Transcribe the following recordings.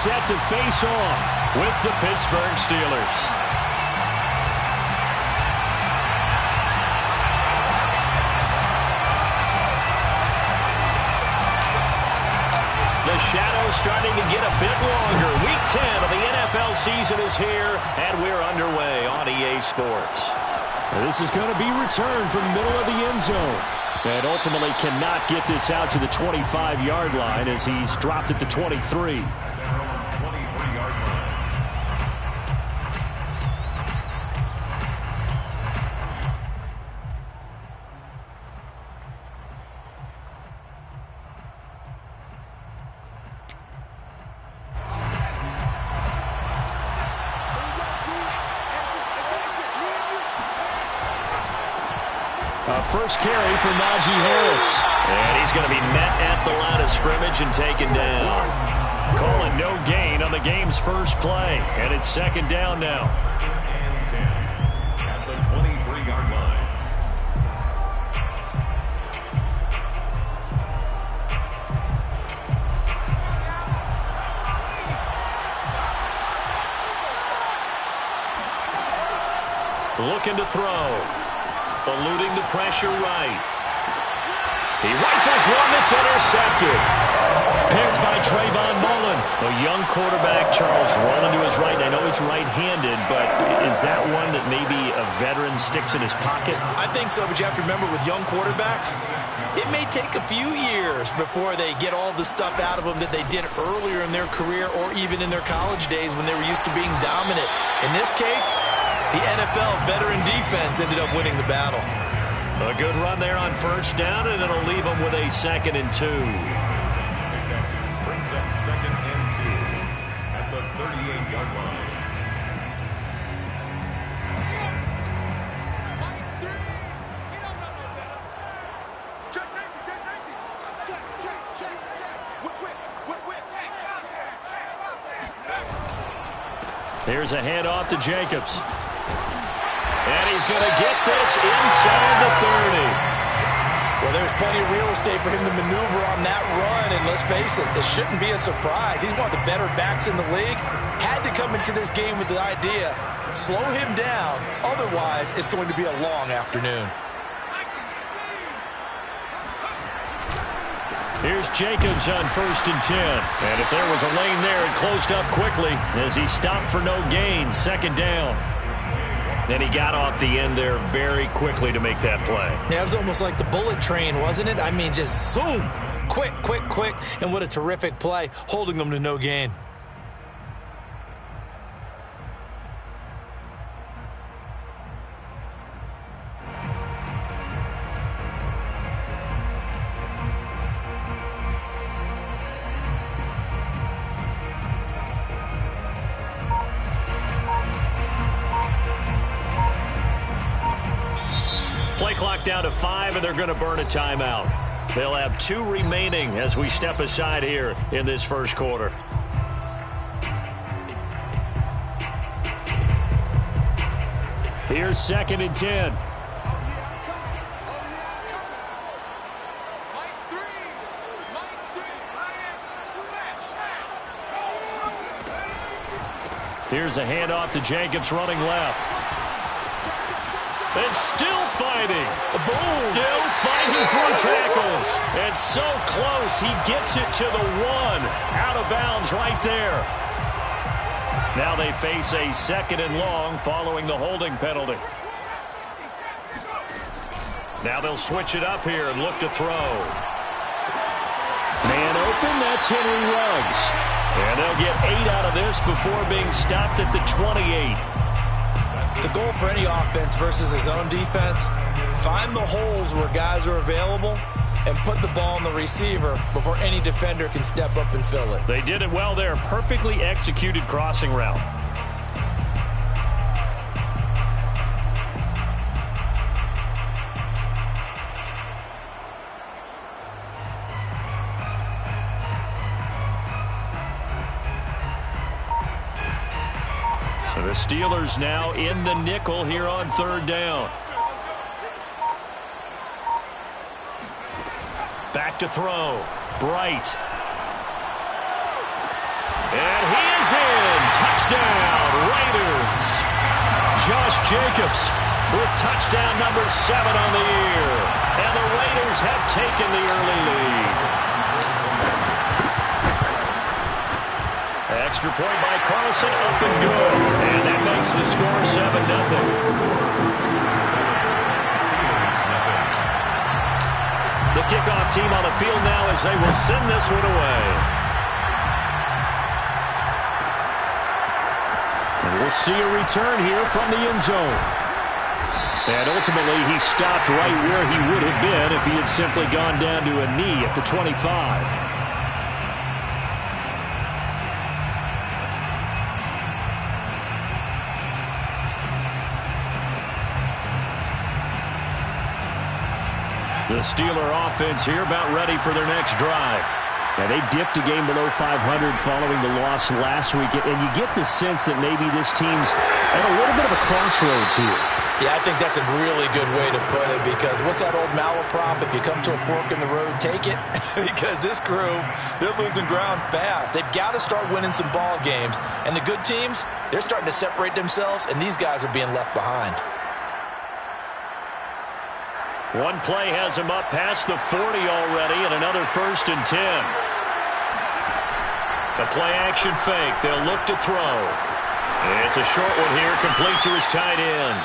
set to face off with the Pittsburgh Steelers. The shadow's starting to get a bit longer. Week 10 of the NFL season is here, and we're underway on EA Sports. This is going to be returned from the middle of the end zone. And ultimately cannot get this out to the 25-yard line as he's dropped at the 23. First carry for Najee Harris. And he's going to be met at the line of scrimmage and taken down. Calling no gain on the game's first play. And it's second down now. And 10 at the 23-yard line. Looking to throw. Eluding the pressure right. He rifles one that's intercepted. Picked by Trayvon Mullen. A young quarterback, Charles, rolling to his right. I know he's right-handed, but is that one that maybe a veteran sticks in his pocket? I think so, but you have to remember with young quarterbacks, it may take a few years before they get all the stuff out of them that they did earlier in their career or even in their college days when they were used to being dominant. In this case, the NFL veteran defense ended up winning the battle. A good run there on first down, and it'll leave them with a 2nd and 2. Brings up 2nd and 2 at the 38-yard line. Here's a handoff to Jacobs. And he's going to get this inside the 30. Well, there's plenty of real estate for him to maneuver on that run. And let's face it, this shouldn't be a surprise. He's one of the better backs in the league. Had to come into this game with the idea, slow him down. Otherwise, it's going to be a long afternoon. Here's Jacobs on 1st and 10. And if there was a lane there, it closed up quickly as he stopped for no gain. 2nd down. And he got off the end there very quickly to make that play. Yeah, it was almost like the bullet train, wasn't it? I mean, just zoom. Quick, quick, quick. And what a terrific play, holding them to no gain. Play clock down to 5, and they're going to burn a timeout. They'll have 2 remaining as we step aside here in this first quarter. Here's 2nd and 10. Here's a handoff to Jacobs running left. And still fighting. Boom. Still fighting through tackles. And so close, he gets it to the 1. Out of bounds right there. Now they face a 2nd and long following the holding penalty. Now they'll switch it up here and look to throw. Man open, that's Henry Ruggs. And they'll get 8 out of this before being stopped at the 28. The goal for any offense versus his own defense, find the holes where guys are available and put the ball on the receiver before any defender can step up and fill it. They did it well there. Perfectly executed crossing route. The Steelers now in the nickel here on 3rd down. Back to throw. Bright. And he is in. Touchdown, Raiders. Josh Jacobs with touchdown number 7 on the year. And the Raiders have taken the early lead. Extra point by Carlson, up and good. And that makes the score 7-0. The kickoff team on the field now as they will send this one away. And we'll see a return here from the end zone. And ultimately, he stopped right where he would have been if he had simply gone down to a knee at the 25. The Steeler offense here about ready for their next drive. Now, they dipped a game below 500 following the loss last week, and you get the sense that maybe this team's at a little bit of a crossroads here. Yeah, I think that's a really good way to put it, because what's that old malaprop? If you come to a fork in the road, take it. Because this crew, they're losing ground fast. They've got to start winning some ball games. And the good teams, they're starting to separate themselves, and these guys are being left behind. One play has him up past the 40 already, and another 1st and 10. The play-action fake. They'll look to throw. It's a short one here, complete to his tight end.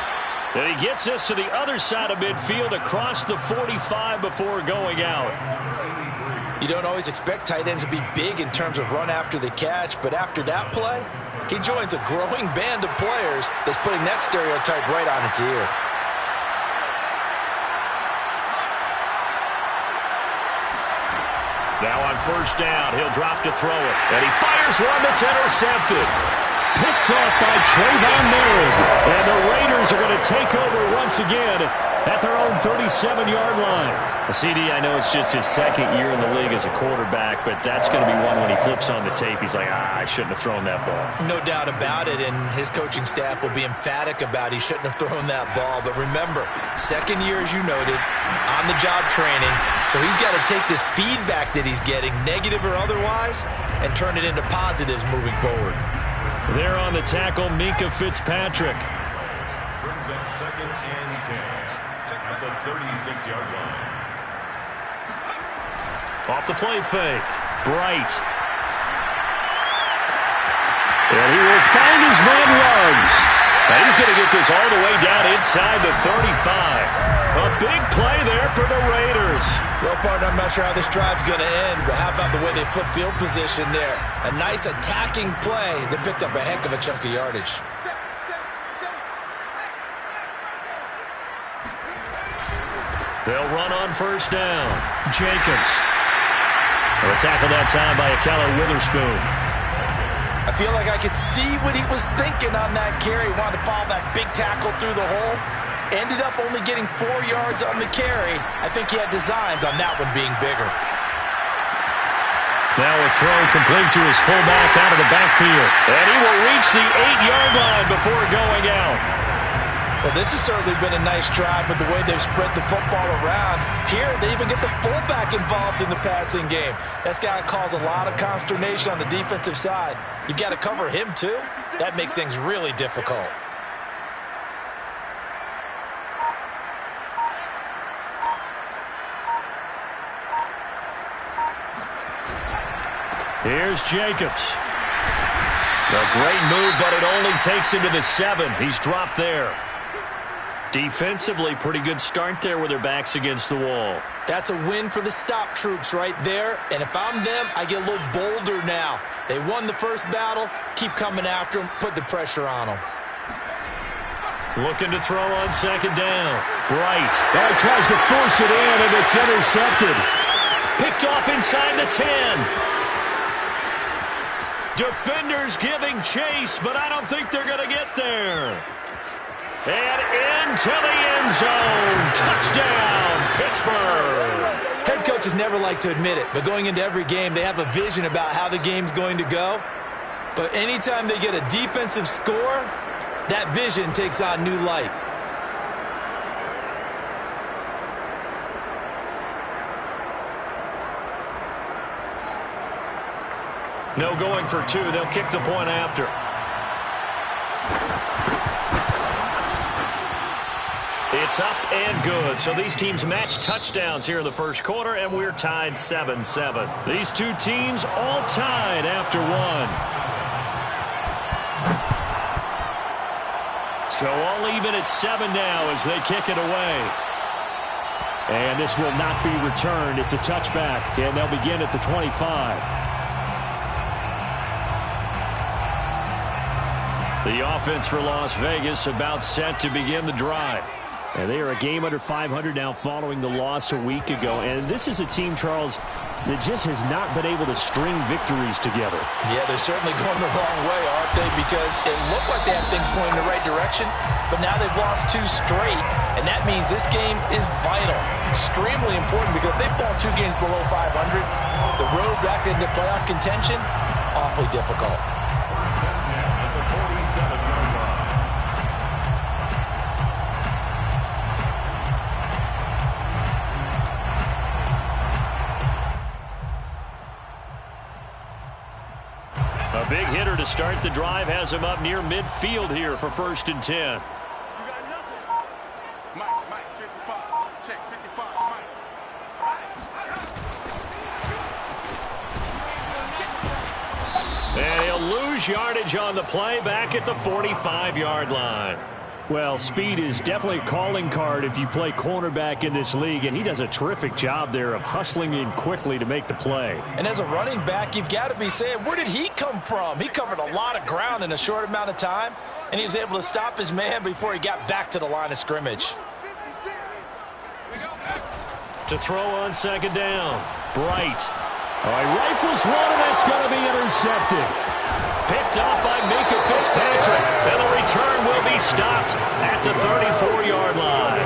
And he gets this to the other side of midfield across the 45 before going out. You don't always expect tight ends to be big in terms of run after the catch, but after that play, he joins a growing band of players that's putting that stereotype right on its ear. Now on 1st down, he'll drop to throw it. And he fires one that's intercepted. Picked off by Trayvon Merritt. And the Raiders are going to take over once again at their own 37-yard line. CD, I know it's just his 2nd year in the league as a quarterback, but that's going to be one when he flips on the tape. He's like, I shouldn't have thrown that ball. No doubt about it, and his coaching staff will be emphatic about he shouldn't have thrown that ball. But remember, 2nd year, as you noted, on-the-job training. So he's got to take this feedback that he's getting, negative or otherwise, and turn it into positives moving forward. There on the tackle, Minkah Fitzpatrick. Brings up 2nd and 10 at the 36-yard line. Off the play fake. Bright. And he will find his man Ruggs. And he's going to get this all the way down inside the 35. A big play there for the Raiders. Well, partner, I'm not sure how this drive's going to end, but how about the way they flip field position there? A nice attacking play that picked up a heck of a chunk of yardage. They'll run on 1st down. Jacobs. A tackle that time by Akello Witherspoon. I feel like I could see what he was thinking on that carry. He wanted to follow that big tackle through the hole. Ended up only getting 4 yards on the carry. I think he had designs on that one being bigger. Now a throw complete to his fullback out of the backfield. And he will reach the 8-yard line before going out. Well, this has certainly been a nice drive with the way they've spread the football around. Here, they even get the fullback involved in the passing game. That's got to cause a lot of consternation on the defensive side. You've got to cover him, too. That makes things really difficult. Here's Jacobs. A great move, but it only takes him to the 7. He's dropped there. Defensively, pretty good start there with their backs against the wall. That's a win for the stop troops right there. And if I'm them, I get a little bolder now. They won the first battle. Keep coming after them. Put the pressure on them. Looking to throw on 2nd down. Bright. Now he tries to force it in, and it's intercepted. Picked off inside the 10. Defenders giving chase, but I don't think they're going to get there. And into the end zone. Touchdown, Pittsburgh. Head coaches never like to admit it, but going into every game, they have a vision about how the game's going to go. But anytime they get a defensive score, that vision takes on new light. No going for two. They'll kick the point after. It's up and good. So these teams match touchdowns here in the first quarter, and we're tied 7-7. These two teams all tied after one. So all even at 7 now as they kick it away. And this will not be returned. It's a touchback, and they'll begin at the 25. The offense for Las Vegas about set to begin the drive. And they are a game under 500 now following the loss a week ago. And this is a team, Charles, that just has not been able to string victories together. Yeah, they're certainly going the wrong way, aren't they? Because it looked like they had things going in the right direction, but now they've lost 2 straight, and that means this game is vital, extremely important, because if they fall 2 games below 500, the road back into playoff contention, awfully difficult. A big hitter to start the drive has him up near midfield here for 1st and 10. You got nothing. Mike, 55. Check, 55, Mike. And he'll lose yardage on the play back at the 45-yard line. Well, speed is definitely a calling card if you play cornerback in this league, and he does a terrific job there of hustling in quickly to make the play. And as a running back, you've got to be saying, where did he come from? He covered a lot of ground in a short amount of time, and he was able to stop his man before he got back to the line of scrimmage. To throw on 2nd down, Bright. All right, rifles one, and that's going to be intercepted. Picked up by Minka Fitzpatrick. And the return will be stopped at the 34-yard line.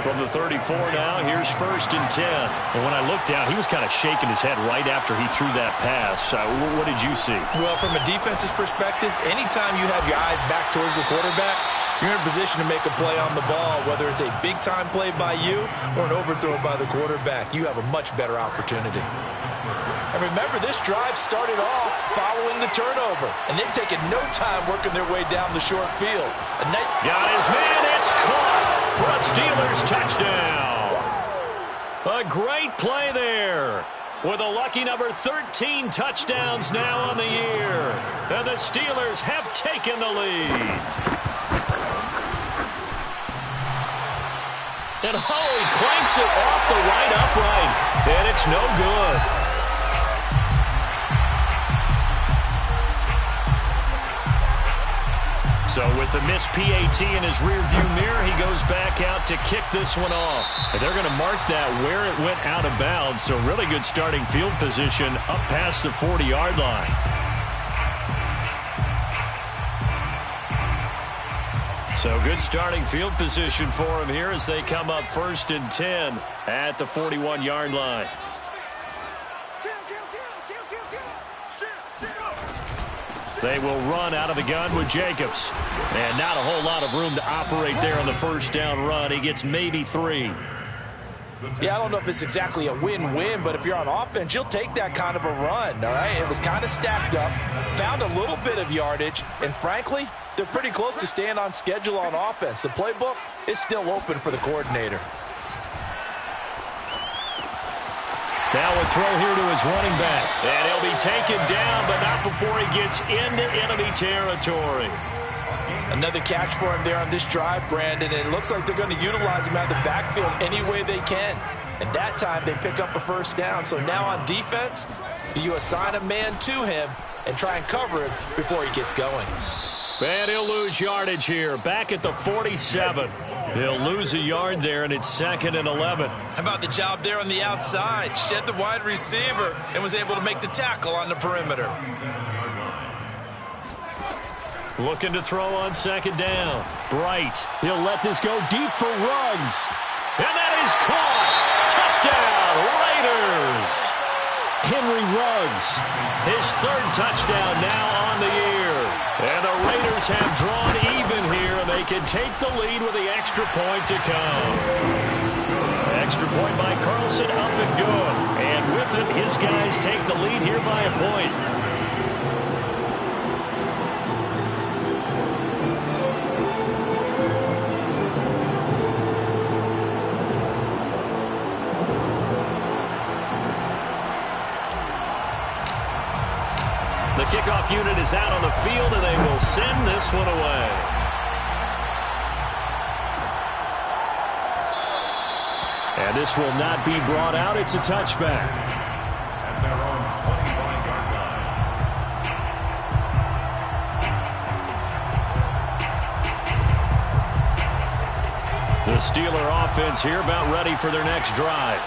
From the 34 now, here's 1st and 10. And when I looked down, he was kind of shaking his head right after he threw that pass. What did you see? Well, from a defense's perspective, anytime you have your eyes back towards the quarterback, you're in a position to make a play on the ball, whether it's a big-time play by you or an overthrow by the quarterback. You have a much better opportunity. And remember, this drive started off following the turnover, and they've taken no time working their way down the short field. Got his man, it's caught for a Steelers touchdown. A great play there. With a lucky number 13 touchdowns now on the year. And the Steelers have taken the lead. And he clanks it off the right upright. And it's no good. So with the missed PAT in his rearview mirror, he goes back out to kick this one off. And they're going to mark that where it went out of bounds. So really good starting field position up past the 40-yard line. So good starting field position for him here as they come up 1st and 10 at the 41-yard line. They will run out of the gun with Jacobs. And not a whole lot of room to operate there on the 1st down run. He gets maybe 3. Yeah, I don't know if it's exactly a win-win, but if you're on offense, you'll take that kind of a run, all right? It was kind of stacked up, found a little bit of yardage, and frankly, they're pretty close to staying on schedule on offense. The playbook is still open for the coordinator. Now a throw here to his running back. And he'll be taken down, but not before he gets into enemy territory. Another catch for him there on this drive, Brandon, and it looks like they're going to utilize him out of the backfield any way they can. And that time they pick up a 1st down. So now on defense, do you assign a man to him and try and cover him before he gets going? And he'll lose yardage here, back at the 47. He'll lose a yard there, and it's 2nd and 11. How about the job there on the outside? Shed the wide receiver and was able to make the tackle on the perimeter. Looking to throw on 2nd down. Bright. He'll let this go deep for Ruggs. And that is caught. Touchdown, Raiders. Henry Ruggs. His 3rd touchdown now on the year. And the Raiders have drawn even here, and they can take the lead with the extra point to come. Extra point by Carlson, up and good. And with it, his guys take the lead here by a point. The kickoff unit is out on the field, and they will send this one away. And this will not be brought out. It's a touchback. At their own 25-yard line. The Steeler offense here about ready for their next drive.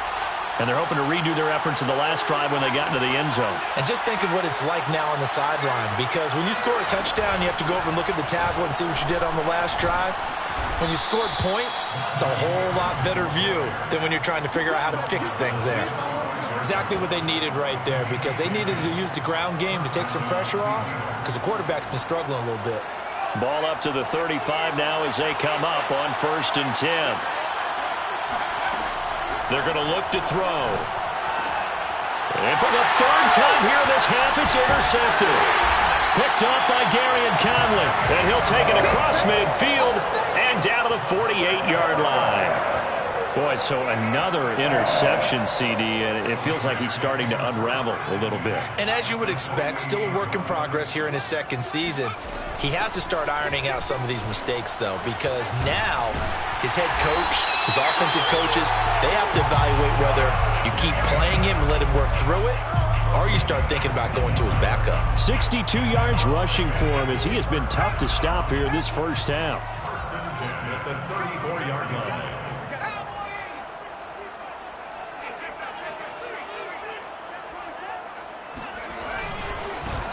And they're hoping to redo their efforts in the last drive when they got into the end zone. And just think of what it's like now on the sideline, because when you score a touchdown, you have to go over and look at the tablet and see what you did on the last drive. When you scored points, it's a whole lot better view than when you're trying to figure out how to fix things there. Exactly what they needed right there, because they needed to use the ground game to take some pressure off, because the quarterback's been struggling a little bit. Ball up to the 35 now as they come up on 1st and 10. They're going to look to throw. And for the third time here this half, it's intercepted. Picked up by Garyon Conley. And he'll take it across midfield and down to the 48-yard line. Boy, so another interception, CD, and it feels like he's starting to unravel a little bit. And as you would expect, still a work in progress here in his second season. He has to start ironing out some of these mistakes, though, because now his head coach, his offensive coaches, they have to evaluate whether you keep playing him and let him work through it, or you start thinking about going to his backup. 62 yards rushing for him as he has been tough to stop here this first half. 1st and 10 at the 34-yard line.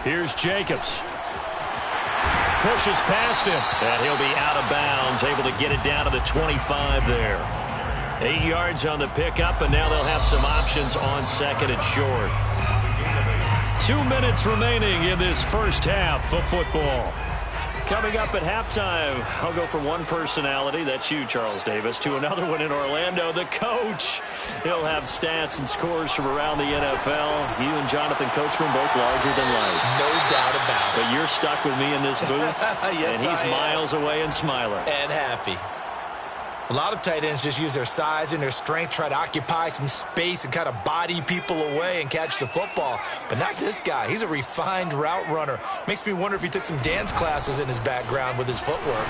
Here's Jacobs. Pushes past him. And he'll be out of bounds, able to get it down to the 25 there. 8 yards on the pickup, and now they'll have some options on 2nd and short. 2 minutes remaining in this first half of football. Coming up at halftime, I'll go from one personality, that's you, Charles Davis, to another one in Orlando, the coach. He'll have stats and scores from around the NFL. You and Jonathan Coachman both larger than life. No doubt about it. But you're stuck with me in this booth, yes, and he's miles away and smiling. And happy. A lot of tight ends just use their size and their strength, try to occupy some space and kind of body people away and catch the football. But not this guy. He's a refined route runner. Makes me wonder if he took some dance classes in his background with his footwork.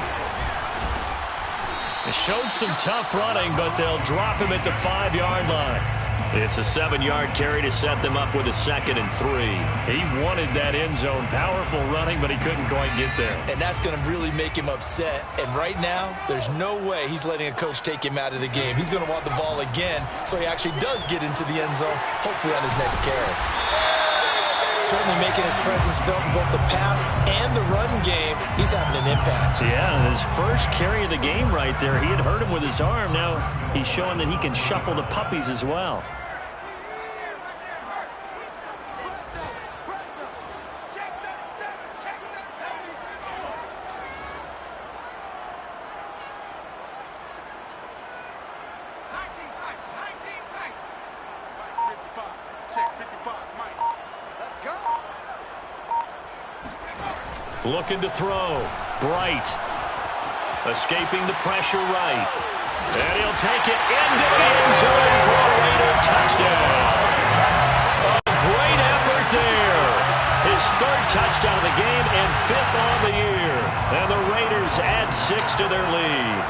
It showed some tough running, but they'll drop him at the 5-yard line. It's a 7-yard carry to set them up with a 2nd and 3. He wanted that end zone. Powerful running, but he couldn't quite get there. And that's going to really make him upset. And right now, there's no way he's letting a coach take him out of the game. He's going to want the ball again, so he actually does get into the end zone, hopefully on his next carry. Certainly making his presence felt in both the pass and the run game. He's having an impact. Yeah, and his first carry of the game right there, he had hurt him with his arm. Now he's showing that he can shuffle the puppies as well. Looking to throw. Bright. Escaping the pressure right. And he'll take it into the end zone for a Raider touchdown. A great effort there. His 3rd touchdown of the game and 5th on the year. And the Raiders add 6 to their lead.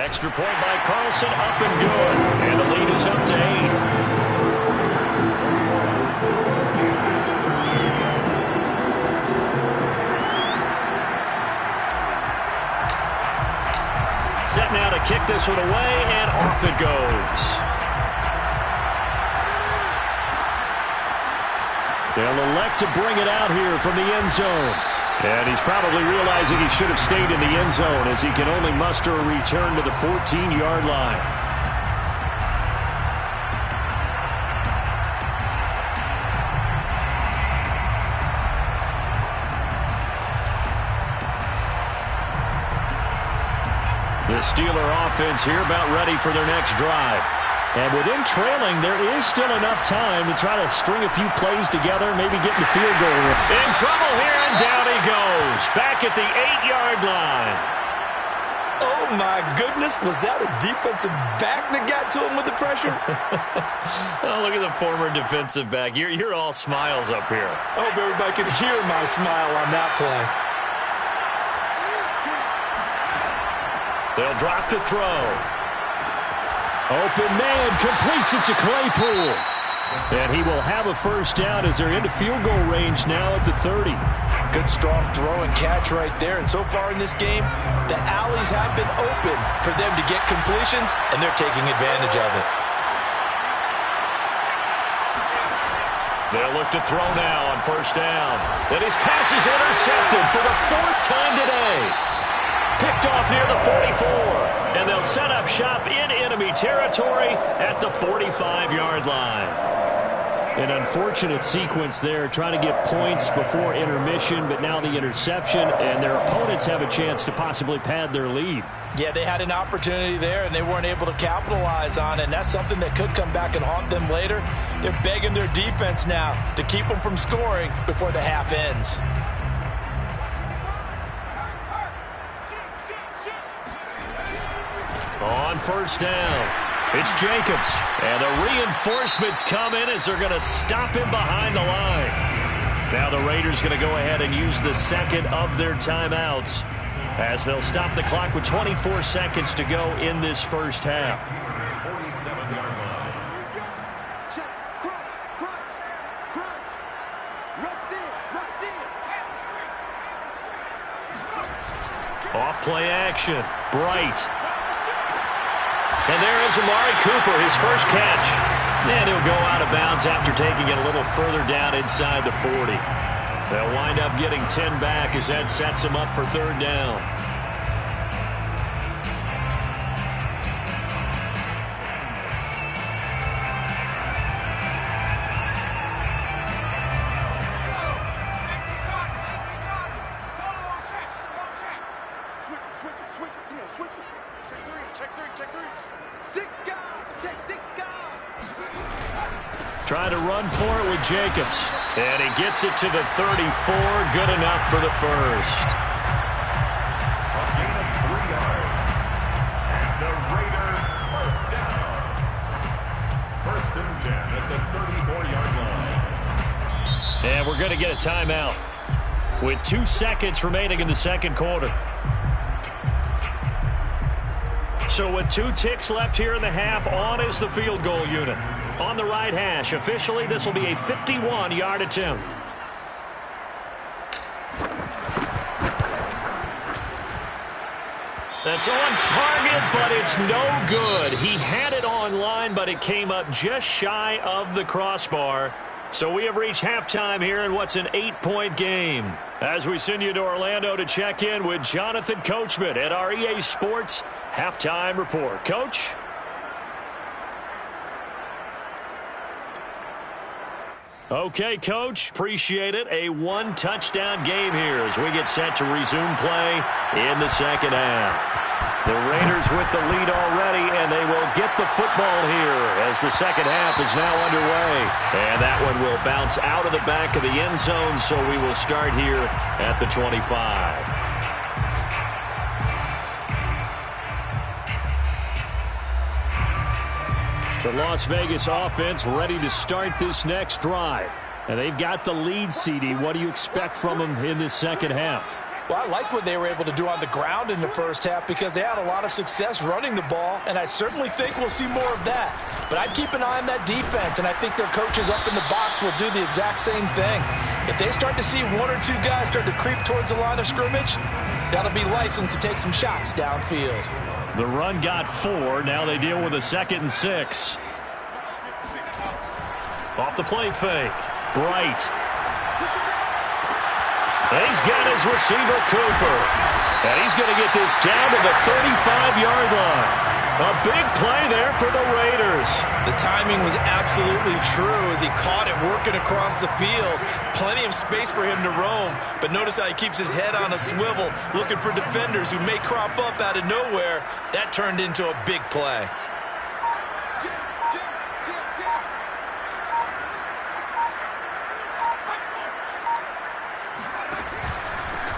Extra point by Carlson, up and good. And the lead is up to 8. Set now to kick this one away, and off it goes. They'll elect to bring it out here from the end zone. And he's probably realizing he should have stayed in the end zone as he can only muster a return to the 14-yard line. The The Steeler offense here about ready for their next drive. And with them trailing, there is still enough time to try to string a few plays together, maybe get in the field goal. In trouble here, and down he goes. Back at the 8-yard line. Oh, my goodness. Was that a defensive back that got to him with the pressure? Oh, look at the former defensive back. You're all smiles up here. I hope everybody can hear my smile on that play. They'll drop to throw. Open man, completes it to Claypool. And he will have a first down as they're into field goal range now at the 30. Good, strong throw and catch right there. And so far in this game, the alleys have been open for them to get completions, and they're taking advantage of it. They'll look to throw now on first down. And his pass is intercepted for the 4th time today. Picked off near the 44. And they'll set up shop in enemy territory at the 45-yard line. An unfortunate sequence there, trying to get points before intermission, but now the interception, and their opponents have a chance to possibly pad their lead. Yeah, they had an opportunity there, and they weren't able to capitalize on it, and that's something that could come back and haunt them later. They're begging their defense now to keep them from scoring before the half ends. On first down, it's Jacobs. And the reinforcements come in as they're going to stop him behind the line. Now the Raiders going to go ahead and use the second of their timeouts as they'll stop the clock with 24 seconds to go in this first half. 47-yard line. Check, crunch. Rush in. Off play action. Bright. And there is Amari Cooper, his first catch. And he'll go out of bounds after taking it a little further down inside the 40. They'll wind up getting 10 back as that sets him up for third down. Switch it. Come on, switch it. Check three. 6 guys. Check 6 guys. Trying to run for it with Jacobs. And he gets it to the 34. Good enough for the first. A gain of 3 yards. And the Raiders first down. 1st and 10 at the 34-yard line. And we're going to get a timeout with 2 seconds remaining in the second quarter. So with 2 ticks left here in the half, on is the field goal unit. On the right hash, officially this will be a 51-yard attempt. That's on target, but it's no good. He had it on line, but it came up just shy of the crossbar. So we have reached halftime here in what's an 8-point game. As we send you to Orlando to check in with Jonathan Coachman at our EA Sports Halftime Report. Coach? Okay, Coach. Appreciate it. A 1-touchdown game here as we get set to resume play in the second half. The Raiders with the lead already, and they will get the football here as the second half is now underway. And that one will bounce out of the back of the end zone, so we will start here at the 25. The Las Vegas offense ready to start this next drive. And they've got the lead, CD. What do you expect from them in this second half? Well, I like what they were able to do on the ground in the first half because they had a lot of success running the ball, and I certainly think we'll see more of that. But I'd keep an eye on that defense, and I think their coaches up in the box will do the exact same thing. If they start to see 1 or 2 guys start to creep towards the line of scrimmage, that'll be licensed to take some shots downfield. The run got 4. Now they deal with a 2nd and 6. Off the play fake. Bright. And he's got his receiver, Cooper. And he's going to get this down to the 35-yard line. A big play there for the Raiders. The timing was absolutely true as he caught it working across the field. Plenty of space for him to roam, but notice how he keeps his head on a swivel, looking for defenders who may crop up out of nowhere. That turned into a big play.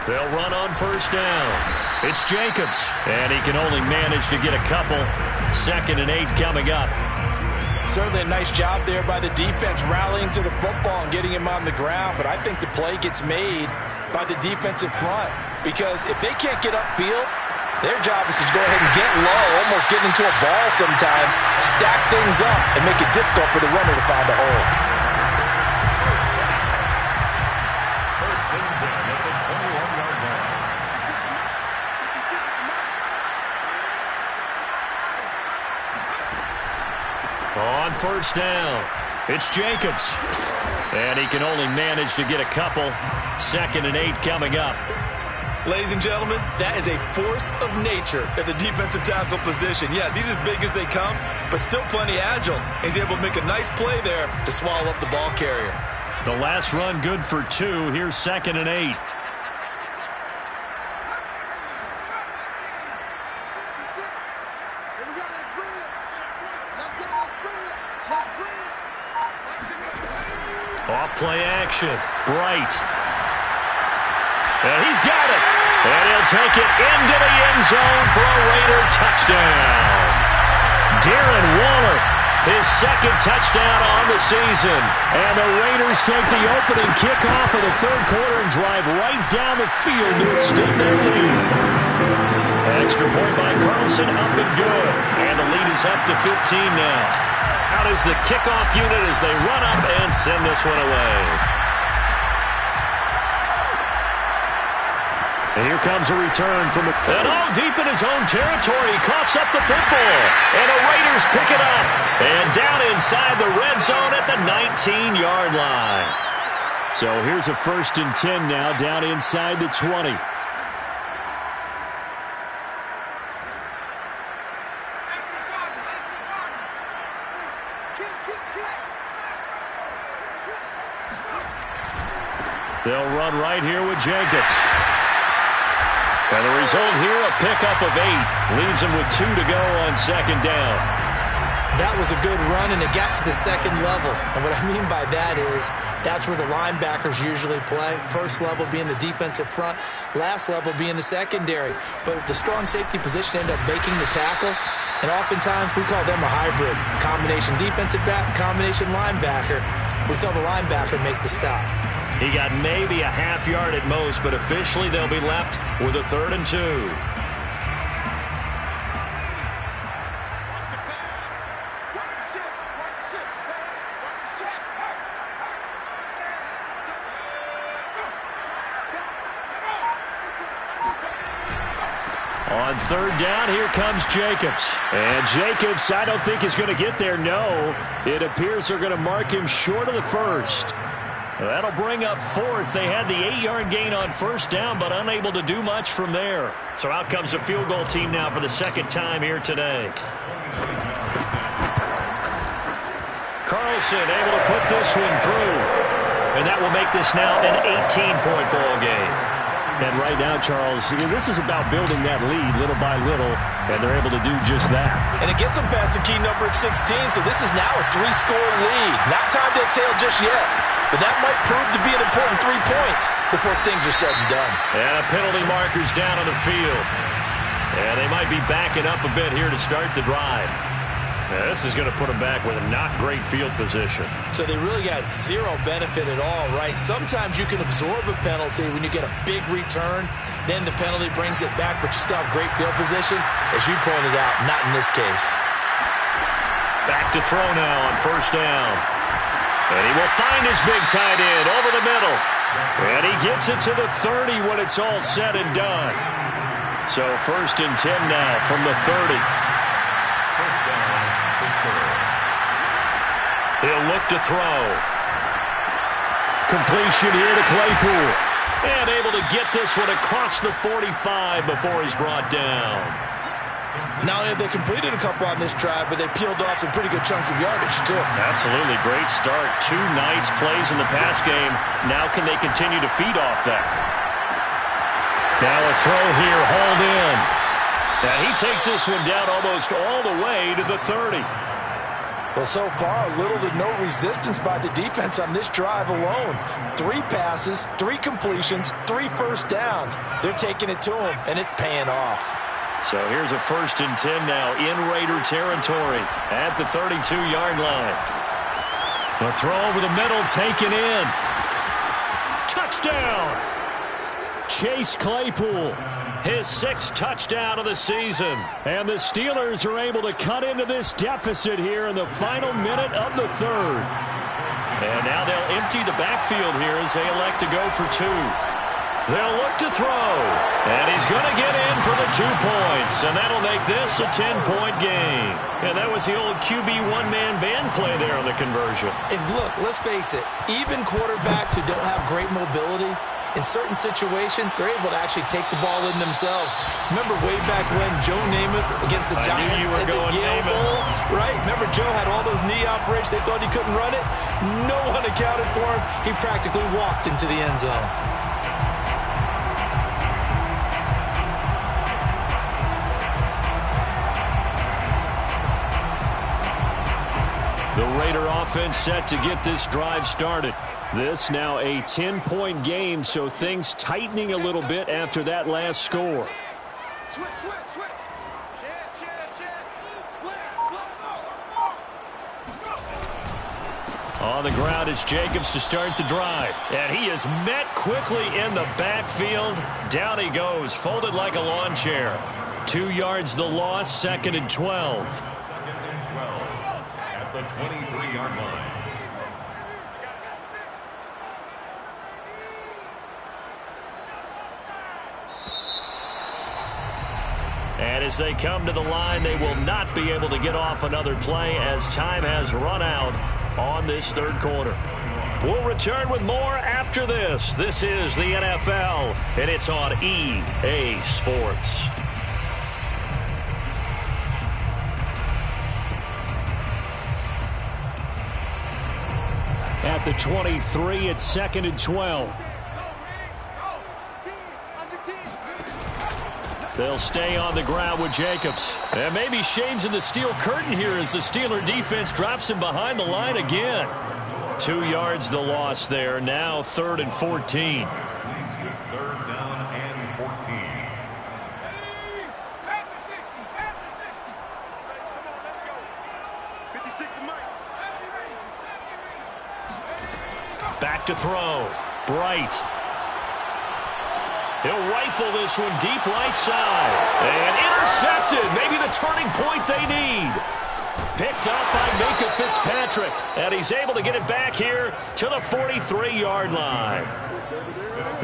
They'll run on first down. It's Jacobs, and he can only manage to get a couple. 2nd and 8 coming up. Certainly a nice job there by the defense rallying to the football and getting him on the ground, but I think the play gets made by the defensive front because if they can't get upfield, their job is to go ahead and get low, almost get into a ball sometimes, stack things up, and make it difficult for the runner to find a hole. First and 10 at the 21-yard line. On first down, it's Jacobs. And he can only manage to get a couple. 2nd and 8 coming up. Ladies and gentlemen, that is a force of nature at the defensive tackle position. Yes, he's as big as they come, but still plenty agile. He's able to make a nice play there to swallow up the ball carrier. The last run good for 2. Here's 2nd and 8. Off play action. Bright. And he's got it. And he'll take it into the end zone for a Raider touchdown. Darren Waller, his 2nd touchdown on the season. And the Raiders take the opening kickoff of the 3rd quarter and drive right down the field to extend their lead. Extra point by Carlson, up and good. And the lead is up to 15 now. Out is the kickoff unit as they run up and send this one away. And here comes a return from and all deep in his own territory. He coughs up the football. And the Raiders pick it up. And down inside the red zone at the 19-yard line. So here's a 1st and 10 now down inside the 20. They'll run right here with Jacobs. And the result here, a pickup of 8. Leaves them with 2 to go on 2nd down. That was a good run, and it got to the 2nd level. And what I mean by that is that's where the linebackers usually play. First level being the defensive front, last level being the secondary. But the strong safety position ended up making the tackle. And oftentimes we call them a hybrid. Combination defensive back, combination linebacker. We saw the linebacker make the stop. He got maybe a half yard at most, but officially they'll be left with a 3rd and 2. On 3rd down, here comes Jacobs. And Jacobs, I don't think is going to get there, no. It appears they're going to mark him short of the 1st. That'll bring up 4th. They had the 8-yard gain on 1st down, but unable to do much from there. So out comes a field goal team now for the 2nd time here today. Carlson able to put this one through. And that will make this now an 18-point ball game. And right now, Charles, this is about building that lead little by little, and they're able to do just that. And it gets them past the key number of 16, so this is now a 3-score lead. Not time to exhale just yet, but that might prove to be an important 3 points before things are said and done. And a penalty marker's down on the field. And they might be backing up a bit here to start the drive. Now, this is going to put them back with a not great field position. So they really got zero benefit at all, right? Sometimes you can absorb a penalty when you get a big return. Then the penalty brings it back, but you still have great field position. As you pointed out, not in this case. Back to throw now on 1st down. And he will find his big tight end over the middle. And he gets it to the 30 when it's all said and done. So 1st and 10 now from the 30. First down, Pittsburgh. He'll look to throw. Completion here to Claypool. And able to get this one across the 45 before he's brought down. Not only have they completed a couple on this drive, but they peeled off some pretty good chunks of yardage, too. Absolutely. Great start. 2 nice plays in the pass game. Now can they continue to feed off that? Now a throw here, hauled in. And he takes this one down almost all the way to the 30. Well, so far, little to no resistance by the defense on this drive alone. 3 passes, 3 completions, 3 first downs. They're taking it to him, and it's paying off. So here's a 1st and 10 now in Raider territory at the 32-yard line. The throw over the middle, taken in. Touchdown! Chase Claypool, his 6th touchdown of the season. And the Steelers are able to cut into this deficit here in the final minute of the 3rd. And now they'll empty the backfield here as they elect to go for 2. They'll look to throw. And he's going to get in for the 2 points. And that'll make this a 10-point game. And that was the old QB one-man band play there on the conversion. And look, let's face it, even quarterbacks who don't have great mobility, in certain situations, they're able to actually take the ball in themselves. Remember way back when Joe Namath against the Giants at the Yale Bowl, right? Remember Joe had all those knee operations. They thought he couldn't run it. No one accounted for him. He practically walked into the end zone. The Raider offense set to get this drive started. This now a 10-point game, so things tightening a little bit after that last score. Switch. On the ground, it's Jacobs to start the drive. And he is met quickly in the backfield. Down he goes, folded like a lawn chair. 2 yards the loss, 2nd and 12. 2nd and 12 at the 23-yard line. And as they come to the line, they will not be able to get off another play as time has run out on this 3rd quarter. We'll return with more after this. This is the NFL, and it's on EA Sports. At the 23, it's 2nd and 12. They'll stay on the ground with Jacobs. And maybe shades in the steel curtain here as the Steeler defense drops him behind the line again. 2 yards the loss there. Now 3rd and 14. Leads to 3rd down and 14. At the 60. At the 60. Come on, let's go. 56 and Mike. 70 range. Back to throw. Bright. He'll rifle this one deep right side. And intercepted. Maybe the turning point they need. Picked up by Minka Fitzpatrick. And he's able to get it back here to the 43-yard line.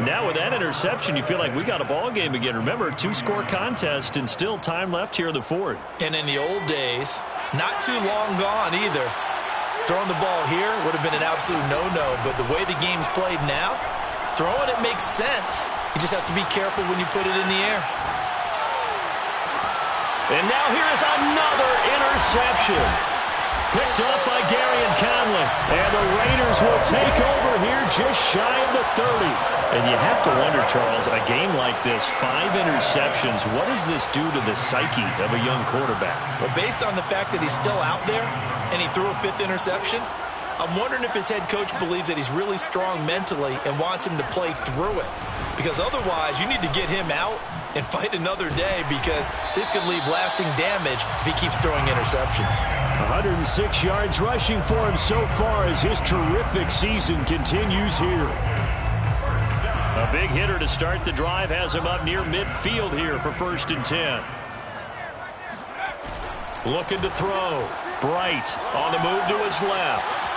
Now with that interception, you feel like we got a ball game again. Remember, 2-score contest and still time left here in the 4th. And in the old days, not too long gone either, throwing the ball here would have been an absolute no-no. But the way the game's played now, throwing it makes sense. You just have to be careful when you put it in the air. And now here is another interception. Picked up by Gary and Conley. And the Raiders will take over here just shy of the 30. And you have to wonder, Charles, a game like this, 5 interceptions, what does this do to the psyche of a young quarterback? Well, based on the fact that he's still out there and he threw a 5th interception, I'm wondering if his head coach believes that he's really strong mentally and wants him to play through it. Because otherwise, you need to get him out and fight another day, because this could leave lasting damage if he keeps throwing interceptions. 106 yards rushing for him so far as his terrific season continues here. A big hitter to start the drive has him up near midfield here for 1st and 10. Looking to throw. Bright on the move to his left.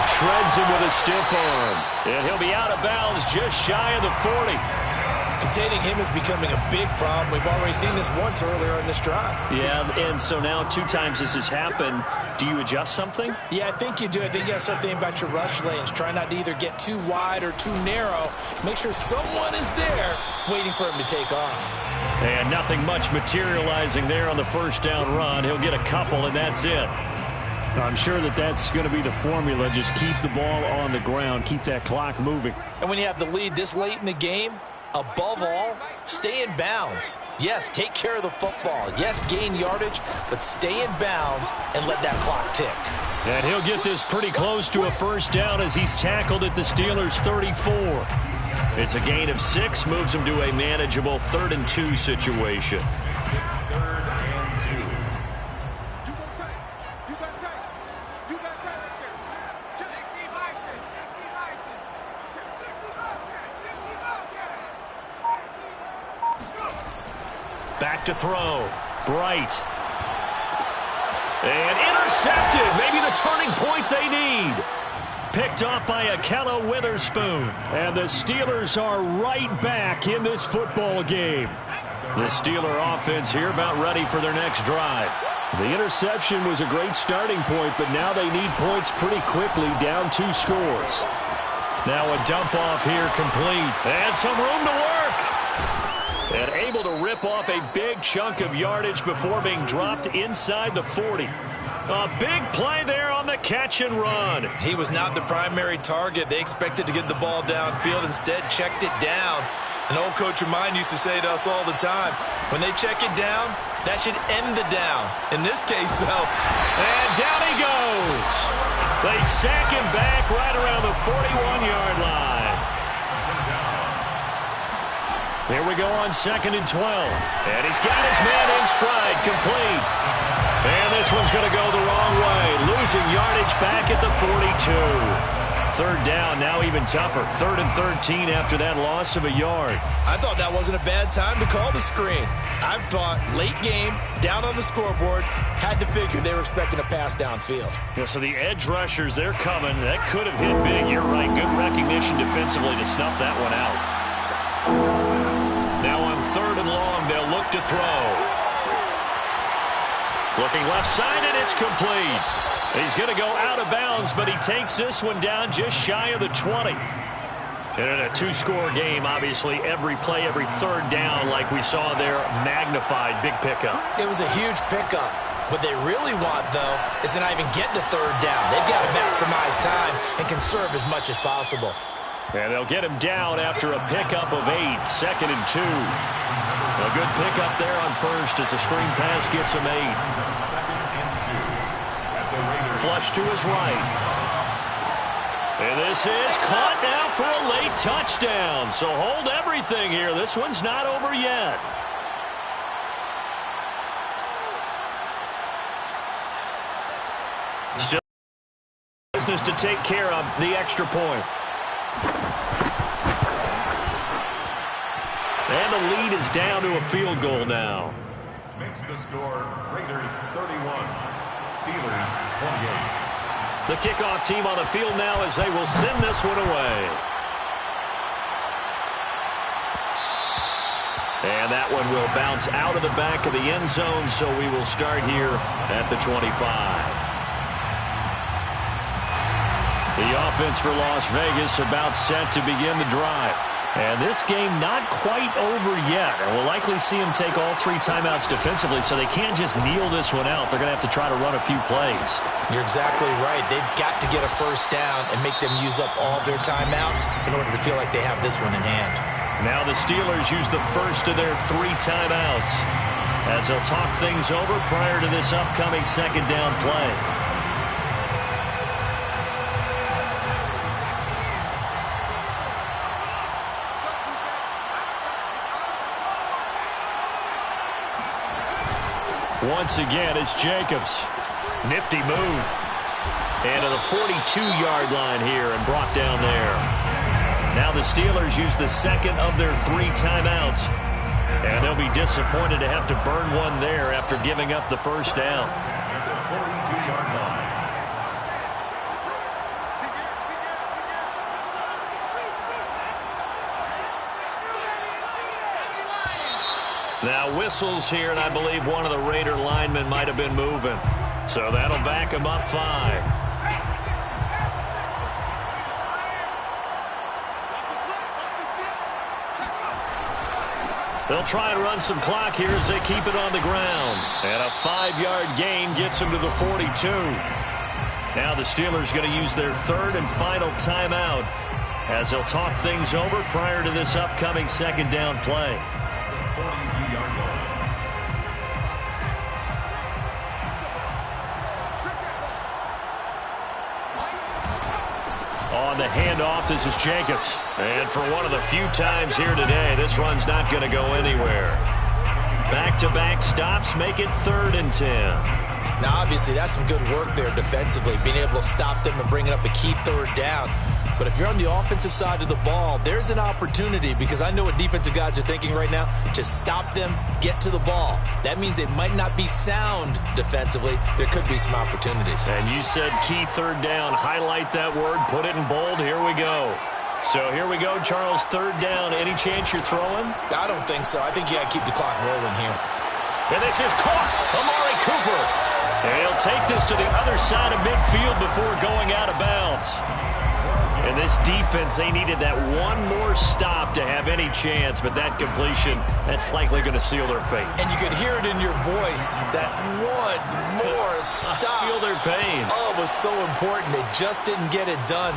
Shreds him with a stiff arm. And he'll be out of bounds just shy of the 40. Containing him is becoming a big problem. We've already seen this once earlier in this drive. Yeah, and so now 2 times this has happened. Do you adjust something? Yeah, I think you do. I think you got to start thinking about your rush lanes. Try not to either get too wide or too narrow. Make sure someone is there waiting for him to take off. And nothing much materializing there on the first down run. He'll get a couple, and that's it. I'm sure that's going to be the formula. Just keep the ball on the ground. Keep that clock moving. And when you have the lead this late in the game, above all, stay in bounds. Yes, take care of the football. Yes, gain yardage, but stay in bounds and let that clock tick. And he'll get this pretty close to a first down as he's tackled at the Steelers' 34. It's a gain of 6, moves him to a manageable 3rd and 2 situation. Back to throw. Bright. And intercepted. Maybe the turning point they need. Picked off by Akella Witherspoon. And the Steelers are right back in this football game. The Steeler offense here about ready for their next drive. The interception was a great starting point, but now they need points pretty quickly, down 2 scores. Now a dump off here complete. And some room to work. And able to rip off a big chunk of yardage before being dropped inside the 40. A big play there on the catch and run. He was not the primary target. They expected to get the ball downfield. Instead, checked it down. An old coach of mine used to say to us all the time, when they check it down, that should end the down. In this case, though. And down he goes. They sack him back right around the 41-yard line. Here we go on 2nd and 12. And he's got his man in stride, complete. And this one's going to go the wrong way. Losing yardage back at the 42. 3rd down, now even tougher. 3rd and 13 after that loss of a yard. I thought that wasn't a bad time to call the screen. I thought late game, down on the scoreboard, had to figure they were expecting a pass downfield. Yeah, so the edge rushers, they're coming. That could have hit big. You're right. Good recognition defensively to snuff that one out. Now on 3rd and long, they'll look to throw. Looking left side, and it's complete. He's going to go out of bounds, but he takes this one down just shy of the 20. And in a 2-score game, obviously, every play, every 3rd down, like we saw there, magnified. Big pickup. It was a huge pickup. What they really want, though, is to not even get to 3rd down. They've got to maximize time and conserve as much as possible. And they'll get him down after a pickup of 8, 2nd and 2. A good pickup there on 1st as the screen pass gets him 8. Flush to his right. And this is caught now for a late touchdown. So hold everything here. This one's not over yet. Still business to take care of, the extra point. And the lead is down to a field goal now. Makes the score Raiders 31, Steelers 28. The kickoff team on the field now as they will send this one away. And that one will bounce out of the back of the end zone, so we will start here at the 25. The offense for Las Vegas about set to begin the drive. And this game not quite over yet. And we'll likely see them take all 3 timeouts defensively, so they can't just kneel this one out. They're going to have to try to run a few plays. You're exactly right. They've got to get a first down and make them use up all their timeouts in order to feel like they have this one in hand. Now the Steelers use the first of their 3 timeouts as they'll talk things over prior to this upcoming 2nd down play. Once again, it's Jacobs. Nifty move. And to the 42-yard line here and brought down there. Now the Steelers use the 2nd of their 3 timeouts. And they'll be disappointed to have to burn one there after giving up the first down. The 42-yard line. Now whistles here, and I believe one of the Raider linemen might have been moving. So that'll back him up 5. They'll try and run some clock here as they keep it on the ground. And a 5-yard gain gets them to the 42. Now the Steelers going to use their third and final timeout as they'll talk things over prior to this upcoming second down play. On the handoff, this is Jacobs. And for one of the few times here today, this run's not going to go anywhere. Back-to-back stops make it 3rd and 10. Now, obviously, that's some good work there defensively, being able to stop them and bring it up a key 3rd down. But if you're on the offensive side of the ball, there's an opportunity, because I know what defensive guys are thinking right now. Just stop them, get to the ball. That means they might not be sound defensively. There could be some opportunities. And you said key 3rd down. Highlight that word, put it in bold. Here we go. So here we go, Charles, 3rd down. Any chance you're throwing? I don't think so. I think you got to keep the clock rolling here. And this is caught. Amari Cooper. And he'll take this to the other side of midfield before going out of bounds. And this defense, they needed that one more stop to have any chance, but that completion, that's likely going to seal their fate. And you could hear it in your voice, that one more stop. I feel their pain. Oh, it was so important. They just didn't get it done.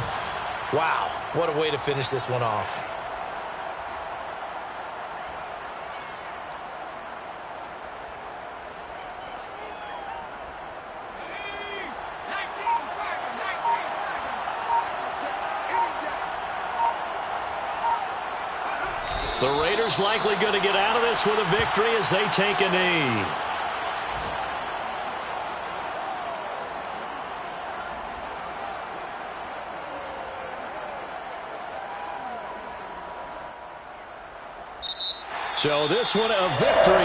Wow, what a way to finish this one off. The Raiders likely going to get out of this with a victory as they take a knee. So this one a victory.